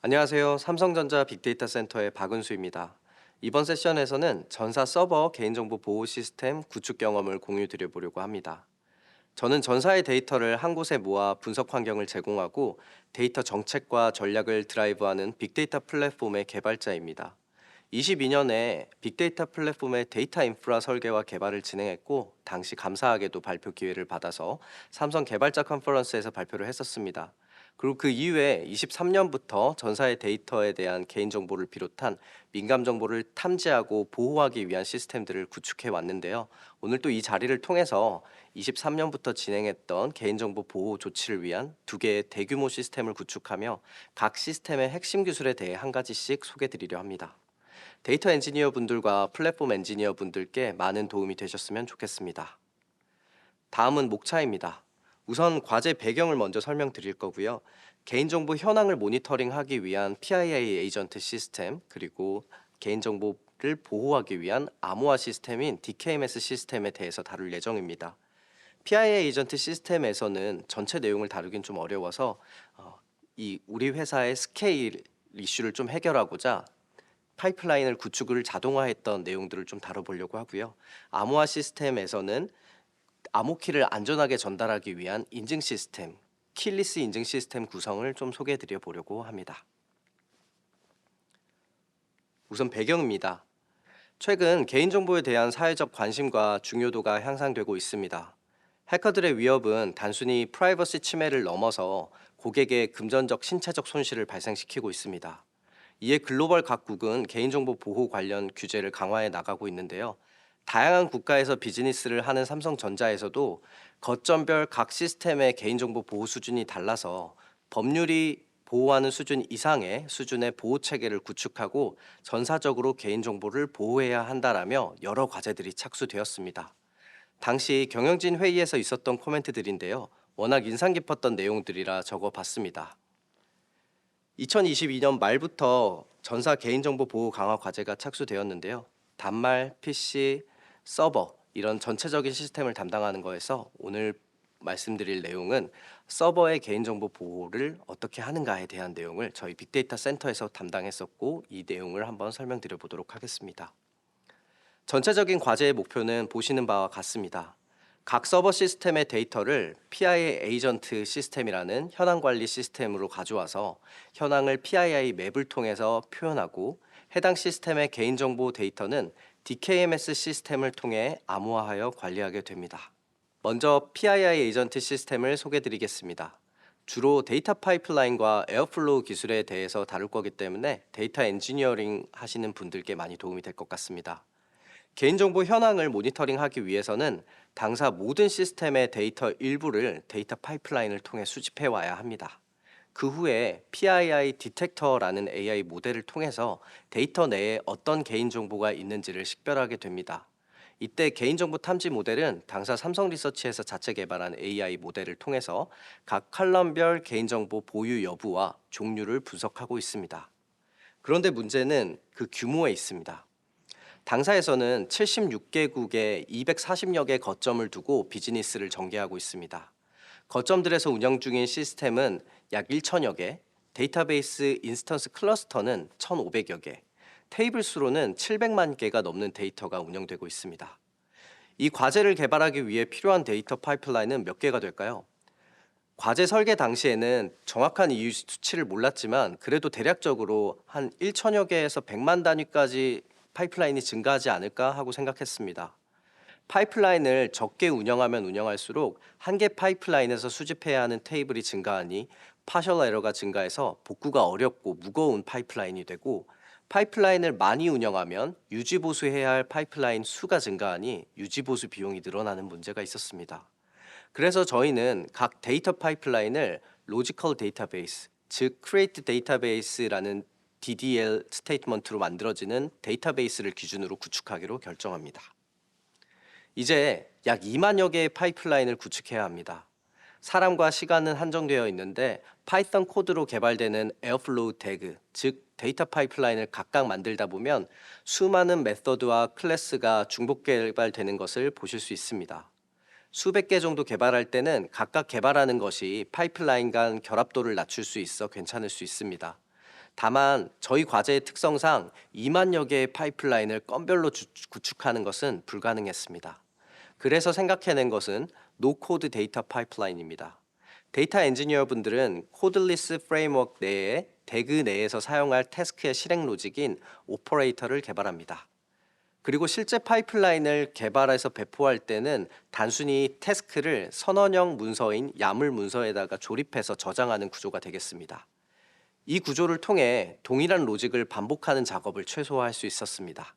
안녕하세요. 삼성전자 빅데이터 센터의 박은수입니다. 이번 세션에서는 전사 서버 개인정보 보호 시스템 구축 경험을 공유 드려보려고 합니다. 저는 전사의 데이터를 한 곳에 모아 분석 환경을 제공하고 데이터 정책과 전략을 드라이브하는 빅데이터 플랫폼의 개발자입니다. 22년에 빅데이터 플랫폼의 데이터 인프라 설계와 개발을 진행했고, 당시 감사하게도 발표 기회를 받아서 삼성 개발자 컨퍼런스에서 발표를 했었습니다. 그리고 그 이후에 23년부터 전사의 데이터에 대한 개인정보를 비롯한 민감 정보를 탐지하고 보호하기 위한 시스템들을 구축해 왔는데요. 오늘 또 이 자리를 통해서 23년부터 진행했던 개인정보 보호 조치를 위한 두 개의 대규모 시스템을 구축하며 각 시스템의 핵심 기술에 대해 한 가지씩 소개해 드리려 합니다. 데이터 엔지니어 분들과 플랫폼 엔지니어 분들께 많은 도움이 되셨으면 좋겠습니다. 다음은 목차입니다. 우선 과제 배경을 먼저 설명드릴 거고요. 개인정보 현황을 모니터링하기 위한 PII 에이전트 시스템, 그리고 개인정보를 보호하기 위한 암호화 시스템인 DKMS 시스템에 대해서 다룰 예정입니다. PII 에이전트 시스템에서는 전체 내용을 다루긴 좀 어려워서 우리 회사의 스케일 이슈를 좀 해결하고자 파이프라인을 구축을 자동화했던 내용들을 좀 다뤄보려고 하고요. 암호화 시스템에서는 암호키를 안전하게 전달하기 위한 인증 시스템, 킬리스 인증 시스템 구성을 좀 소개해 드려 보려고 합니다. 우선 배경입니다. 최근 개인정보에 대한 사회적 관심과 중요도가 향상되고 있습니다. 해커들의 위협은 단순히 프라이버시 침해를 넘어서 고객의 금전적 신체적 손실을 발생시키고 있습니다. 이에 글로벌 각국은 개인정보 보호 관련 규제를 강화해 나가고 있는데요. 다양한 국가에서 비즈니스를 하는 삼성전자에서도 거점별 각 시스템의 개인정보 보호 수준이 달라서 법률이 보호하는 수준 이상의 수준의 보호 체계를 구축하고 전사적으로 개인정보를 보호해야 한다라며 여러 과제들이 착수되었습니다. 당시 경영진 회의에서 있었던 코멘트들인데요. 워낙 인상 깊었던 내용들이라 적어봤습니다. 2022년 말부터 전사 개인정보 보호 강화 과제가 착수되었는데요. 단말, PC, 서버 이런 전체적인 시스템을 담당하는 거에서 오늘 말씀드릴 내용은 서버의 개인정보 보호를 어떻게 하는가에 대한 내용을 저희 빅데이터 센터에서 담당했었고, 이 내용을 한번 설명드려 보도록 하겠습니다. 전체적인 과제의 목표는 보시는 바와 같습니다. 각 서버 시스템의 데이터를 PII 에이전트 시스템이라는 현황 관리 시스템으로 가져와서 현황을 PII 맵을 통해서 표현하고, 해당 시스템의 개인정보 데이터는 DKMS 시스템을 통해 암호화하여 관리하게 됩니다. 먼저 PII 에이전트 시스템을 소개드리겠습니다. 주로 데이터 파이프라인과 에어플로우 기술에 대해서 다룰 거기 때문에 데이터 엔지니어링 하시는 분들께 많이 도움이 될 것 같습니다. 개인정보 현황을 모니터링하기 위해서는 당사 모든 시스템의 데이터 일부를 데이터 파이프라인을 통해 수집해 와야 합니다. 그 후에 PII 디텍터라는 AI 모델을 통해서 데이터 내에 어떤 개인정보가 있는지를 식별하게 됩니다. 이때 개인정보 탐지 모델은 당사 삼성리서치에서 자체 개발한 AI 모델을 통해서 각 칼럼별 개인정보 보유 여부와 종류를 분석하고 있습니다. 그런데 문제는 그 규모에 있습니다. 당사에서는 76개국에 240여 개 거점을 두고 비즈니스를 전개하고 있습니다. 거점들에서 운영 중인 시스템은 약 1천여 개, 데이터베이스 인스턴스 클러스터는 1,500여 개, 테이블 수로는 700만 개가 넘는 데이터가 운영되고 있습니다. 이 과제를 개발하기 위해 필요한 데이터 파이프라인은 몇 개가 될까요? 과제 설계 당시에는 정확한 이유 수치를 몰랐지만 그래도 대략적으로 한 1천여 개에서 100만 단위까지 파이프라인이 증가하지 않을까 하고 생각했습니다. 파이프라인을 적게 운영하면 운영할수록 한 개 파이프라인에서 수집해야 하는 테이블이 증가하니 파셜 에러가 증가해서 복구가 어렵고 무거운 파이프라인이 되고, 파이프라인을 많이 운영하면 유지 보수해야 할 파이프라인 수가 증가하니 유지 보수 비용이 늘어나는 문제가 있었습니다. 그래서 저희는 각 데이터 파이프라인을 로지컬 데이터베이스, 즉 크리에이트 데이터베이스라는 DDL 스테이트먼트로 만들어지는 데이터베이스를 기준으로 구축하기로 결정합니다. 이제 약 2만여 개의 파이프라인을 구축해야 합니다. 사람과 시간은 한정되어 있는데 파이썬 코드로 개발되는 에어플로우 태그, 즉 데이터 파이프라인을 각각 만들다 보면 수많은 메서드와 클래스가 중복 개발되는 것을 보실 수 있습니다. 수백 개 정도 개발할 때는 각각 개발하는 것이 파이프라인 간 결합도를 낮출 수 있어 괜찮을 수 있습니다. 다만 저희 과제의 특성상 2만여 개의 파이프라인을 건별로 구축하는 것은 불가능했습니다. 그래서 생각해낸 것은 노코드 데이터 파이프라인입니다. 데이터 엔지니어 분들은 코드리스 프레임워크 내에 대그 내에서 사용할 태스크의 실행 로직인 오퍼레이터를 개발합니다. 그리고 실제 파이프라인을 개발해서 배포할 때는 단순히 태스크를 선언형 문서인 야물 문서에다가 조립해서 저장하는 구조가 되겠습니다. 이 구조를 통해 동일한 로직을 반복하는 작업을 최소화할 수 있었습니다.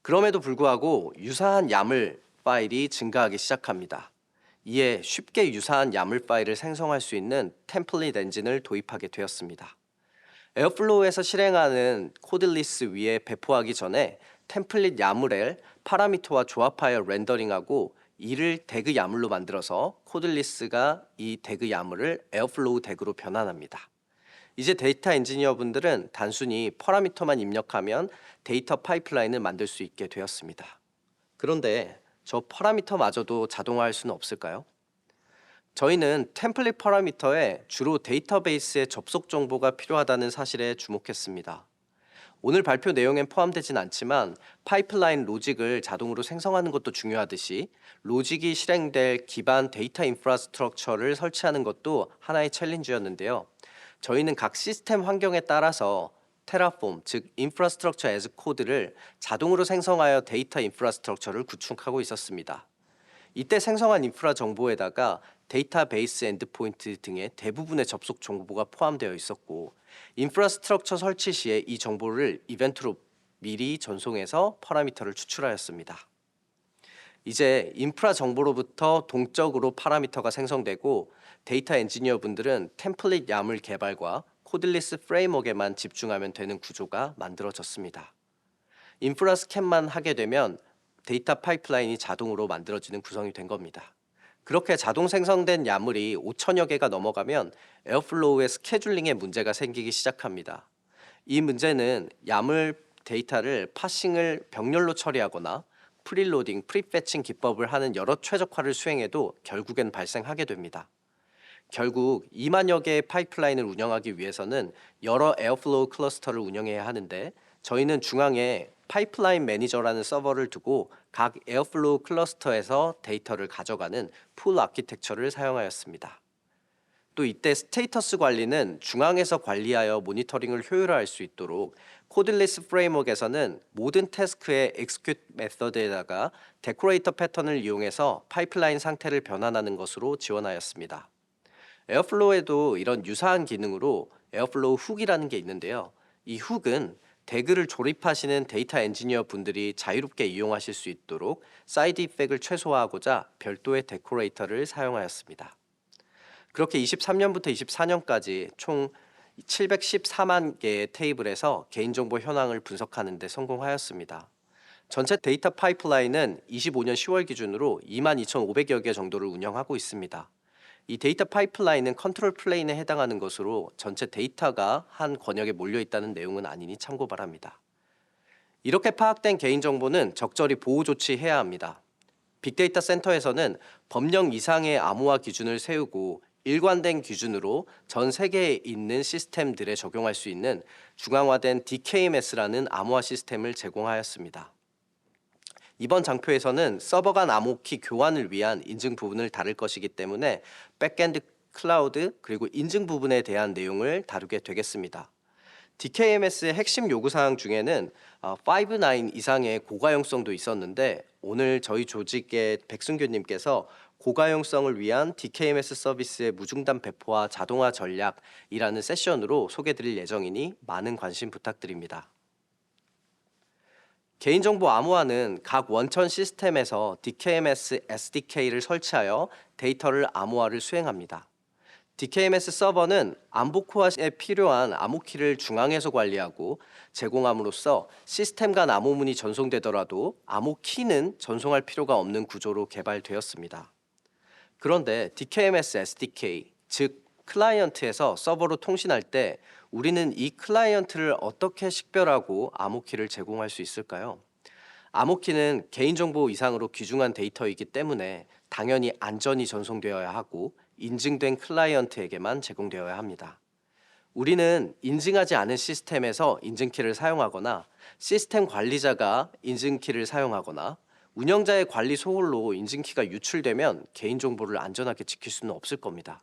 그럼에도 불구하고 유사한 야물 파일이 증가하기 시작합니다. 이에 쉽게 유사한 야물 파일을 생성할 수 있는 템플릿 엔진을 도입하게 되었습니다. 에어플로우에서 실행하는 코드리스 위에 배포하기 전에 템플릿 야물을 파라미터와 조합하여 렌더링하고 이를 대그 야물로 만들어서 코드리스가 이 대그 야물을 에어플로우 대그로 변환합니다. 이제 데이터 엔지니어 분들은 단순히 파라미터만 입력하면 데이터 파이프라인을 만들 수 있게 되었습니다. 그런데 저 파라미터마저도 자동화할 수는 없을까요? 저희는 템플릿 파라미터에 주로 데이터베이스의 접속 정보가 필요하다는 사실에 주목했습니다. 오늘 발표 내용엔 포함되진 않지만 파이프라인 로직을 자동으로 생성하는 것도 중요하듯이 로직이 실행될 기반 데이터 인프라스트럭처를 설치하는 것도 하나의 챌린지였는데요. 저희는 각 시스템 환경에 따라서 테라폼, 즉 인프라스트럭처 애즈 코드를 자동으로 생성하여 데이터 인프라스트럭처를 구축하고 있었습니다. 이때 생성한 인프라 정보에다가 데이터베이스 엔드포인트 등의 대부분의 접속 정보가 포함되어 있었고 인프라스트럭처 설치 시에 이 정보를 이벤트로 미리 전송해서 파라미터를 추출하였습니다. 이제 인프라 정보로부터 동적으로 파라미터가 생성되고 데이터 엔지니어 분들은 템플릿 야물 개발과 코드리스 프레임워크에만 집중하면 되는 구조가 만들어졌습니다. 인프라 스캔만 하게 되면 데이터 파이프라인이 자동으로 만들어지는 구성이 된 겁니다. 그렇게 자동 생성된 야물이 5천여 개가 넘어가면 에어플로우의 스케줄링에 문제가 생기기 시작합니다. 이 문제는 야물 데이터를 파싱을 병렬로 처리하거나 프리로딩, 프리패칭 기법을 하는 여러 최적화를 수행해도 결국엔 발생하게 됩니다. 결국 2만여 개의 파이프라인을 운영하기 위해서는 여러 에어플로우 클러스터를 운영해야 하는데 저희는 중앙에 파이프라인 매니저라는 서버를 두고 각 에어플로우 클러스터에서 데이터를 가져가는 풀 아키텍처를 사용하였습니다. 또 이때 스테이터스 관리는 중앙에서 관리하여 모니터링을 효율화할 수 있도록 코드리스 프레임워크에서는 모든 태스크의 execute 메서드에다가 데코레이터 패턴을 이용해서 파이프라인 상태를 변환하는 것으로 지원하였습니다. 에어플로우에도 이런 유사한 기능으로 에어플로우 훅이라는 게 있는데요. 이 훅은 대그를 조립하시는 데이터 엔지니어 분들이 자유롭게 이용하실 수 있도록 사이드 이펙을 최소화하고자 별도의 데코레이터를 사용하였습니다. 그렇게 23년부터 24년까지 총 714만 개의 테이블에서 개인정보 현황을 분석하는 데 성공하였습니다. 전체 데이터 파이프라인은 25년 10월 기준으로 22,500여 개 정도를 운영하고 있습니다. 이 데이터 파이프라인은 컨트롤 플레인에 해당하는 것으로 전체 데이터가 한 권역에 몰려 있다는 내용은 아니니 참고 바랍니다. 이렇게 파악된 개인정보는 적절히 보호 조치해야 합니다. 빅데이터 센터에서는 법령 이상의 암호화 기준을 세우고 일관된 기준으로 전 세계에 있는 시스템들에 적용할 수 있는 중앙화된 DKMS라는 암호화 시스템을 제공하였습니다. 이번 장표에서는 서버 간 암호키 교환을 위한 인증 부분을 다룰 것이기 때문에 백엔드 클라우드 그리고 인증 부분에 대한 내용을 다루게 되겠습니다. DKMS의 핵심 요구사항 중에는 5.9 이상의 고가용성도 있었는데 오늘 저희 조직의 백승규님께서 고가용성을 위한 DKMS 서비스의 무중단 배포와 자동화 전략이라는 세션으로 소개드릴 예정이니 많은 관심 부탁드립니다. 개인정보 암호화는 각 원천 시스템에서 DKMS SDK를 설치하여 데이터를 암호화를 수행합니다. DKMS 서버는 암호 코어에 필요한 암호키를 중앙에서 관리하고 제공함으로써 시스템 간 암호문이 전송되더라도 암호키는 전송할 필요가 없는 구조로 개발되었습니다. 그런데 DKMS SDK, 즉 클라이언트에서 서버로 통신할 때 우리는 이 클라이언트를 어떻게 식별하고 암호키를 제공할 수 있을까요? 암호키는 개인정보 이상으로 귀중한 데이터이기 때문에 당연히 안전히 전송되어야 하고 인증된 클라이언트에게만 제공되어야 합니다. 우리는 인증하지 않은 시스템에서 인증키를 사용하거나 시스템 관리자가 인증키를 사용하거나 운영자의 관리 소홀로 인증키가 유출되면 개인정보를 안전하게 지킬 수는 없을 겁니다.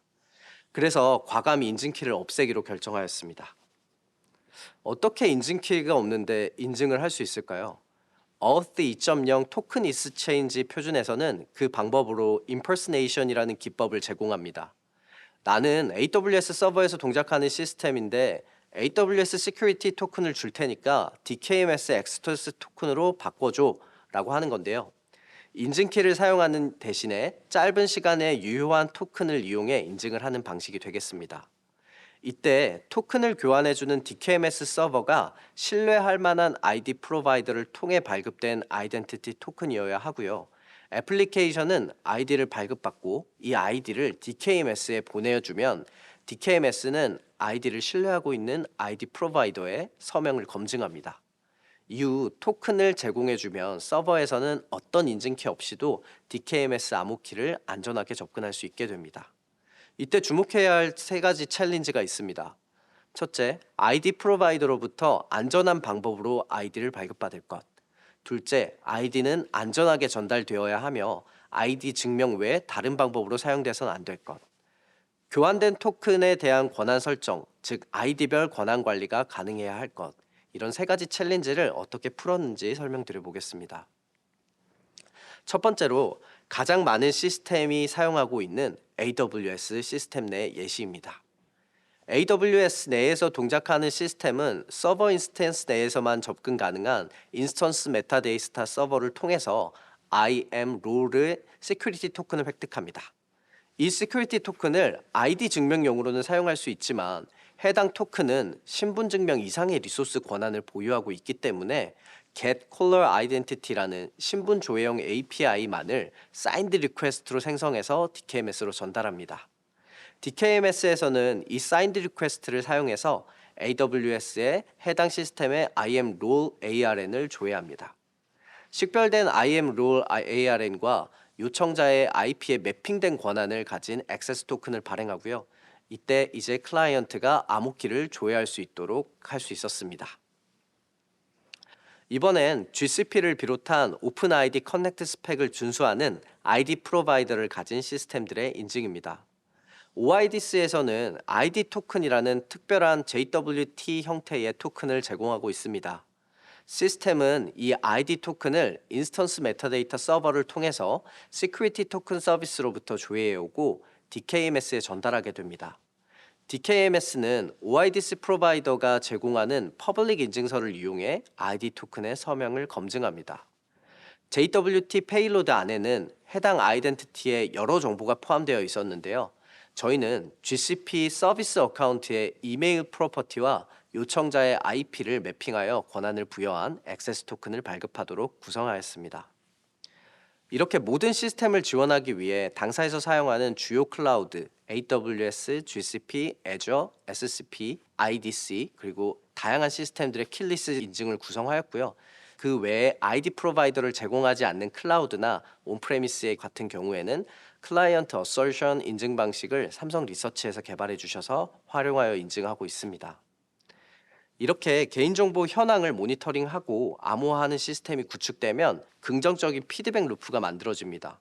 그래서 과감히 인증키를 없애기로 결정하였습니다. 어떻게 인증키가 없는데 인증을 할 수 있을까요? Auth 2.0 토큰 is change 표준에서는 그 방법으로 impersonation이라는 기법을 제공합니다. 나는 AWS 서버에서 동작하는 시스템인데 AWS 시큐리티 토큰을 줄 테니까 DKMS 엑스토스 토큰으로 바꿔줘 라고 하는 건데요. 인증키를 사용하는 대신에 짧은 시간에 유효한 토큰을 이용해 인증을 하는 방식이 되겠습니다. 이때 토큰을 교환해주는 DKMS 서버가 신뢰할 만한 ID 프로바이더를 통해 발급된 아이덴티티 토큰이어야 하고요. 애플리케이션은 아이디를 발급받고 이 아이디를 DKMS에 보내주면 DKMS는 아이디를 신뢰하고 있는 아이디 프로바이더의 서명을 검증합니다. 이후 토큰을 제공해주면 서버에서는 어떤 인증키 없이도 DKMS 암호키를 안전하게 접근할 수 있게 됩니다. 이때 주목해야 할 세 가지 챌린지가 있습니다. 첫째, 아이디 프로바이더로부터 안전한 방법으로 아이디를 발급받을 것. 둘째, 아이디는 안전하게 전달되어야 하며 아이디 증명 외에 다른 방법으로 사용돼서는 안 될 것. 교환된 토큰에 대한 권한 설정, 즉 아이디별 권한 관리가 가능해야 할 것. 이런 세 가지 챌린지를 어떻게 풀었는지 설명드려 보겠습니다. 첫 번째로 가장 많은 시스템이 사용하고 있는 AWS 시스템 내 예시입니다. AWS 내에서 동작하는 시스템은 서버 인스턴스 내에서만 접근 가능한 인스턴스 메타데이터 서버를 통해서 IAM 롤의 시큐리티 토큰을 획득합니다. 이 시큐리티 토큰을 ID 증명용으로는 사용할 수 있지만 해당 토큰은 신분 증명 이상의 리소스 권한을 보유하고 있기 때문에 get caller identity라는 신분 조회형 API만을 signed request로 생성해서 DKMS로 전달합니다. DKMS에서는 이 signed request를 사용해서 AWS의 해당 시스템의 IAM role ARN을 조회합니다. 식별된 IAM role ARN과 요청자의 IP에 매핑된 권한을 가진 액세스 토큰을 발행하고요. 이때 이제 클라이언트가 암호키를 조회할 수 있도록 할 수 있었습니다. 이번엔 GCP를 비롯한 오픈 ID 커넥트 스펙을 준수하는 ID 프로바이더를 가진 시스템들의 인증입니다. OIDS에서는 ID 토큰이라는 특별한 JWT 형태의 토큰을 제공하고 있습니다. 시스템은 이 ID 토큰을 인스턴스 메타데이터 서버를 통해서 시큐리티 토큰 서비스로부터 조회해 오고 DKMS에 전달하게 됩니다. DKMS는 OIDS 프로바이더가 제공하는 퍼블릭 인증서를 이용해 ID 토큰의 서명을 검증합니다. JWT 페이로드 안에는 해당 아이덴티티에 여러 정보가 포함되어 있었는데요. 저희는 GCP 서비스 어카운트의 이메일 프로퍼티와 요청자의 IP를 매핑하여 권한을 부여한 액세스 토큰을 발급하도록 구성하였습니다. 이렇게 모든 시스템을 지원하기 위해 당사에서 사용하는 주요 클라우드, AWS, GCP, Azure, SCP, IDC 그리고 다양한 시스템들의 킬리스 인증을 구성하였고요. 그 외에 ID 프로바이더를 제공하지 않는 클라우드나 온프레미스 같은 경우에는 클라이언트 어설션 인증 방식을 삼성 리서치에서 개발해 주셔서 활용하여 인증하고 있습니다. 이렇게 개인정보 현황을 모니터링하고 암호화하는 시스템이 구축되면 긍정적인 피드백 루프가 만들어집니다.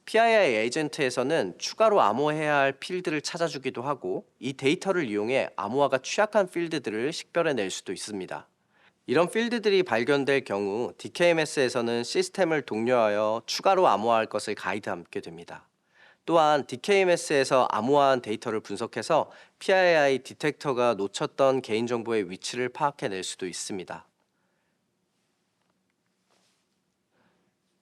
PII 에이전트에서는 추가로 암호해야 할 필드를 찾아주기도 하고 이 데이터를 이용해 암호화가 취약한 필드들을 식별해낼 수도 있습니다. 이런 필드들이 발견될 경우 DKMS에서는 시스템을 독려하여 추가로 암호화할 것을 가이드하게 됩니다. 또한 DKMS에서 암호화한 데이터를 분석해서 PII 디텍터가 놓쳤던 개인정보의 위치를 파악해낼 수도 있습니다.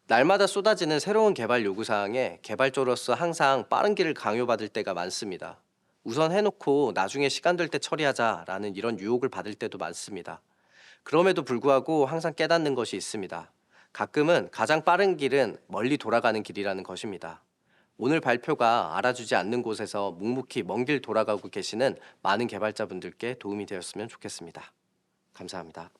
날마다 쏟아지는 새로운 개발 요구사항에 개발자로서 항상 빠른 길을 강요받을 때가 많습니다. 우선 해놓고 나중에 시간 될 때 처리하자라는 이런 유혹을 받을 때도 많습니다. 그럼에도 불구하고 항상 깨닫는 것이 있습니다. 가끔은 가장 빠른 길은 멀리 돌아가는 길이라는 것입니다. 오늘 발표가 알아주지 않는 곳에서 묵묵히 먼 길 돌아가고 계시는 많은 개발자분들께 도움이 되었으면 좋겠습니다. 감사합니다.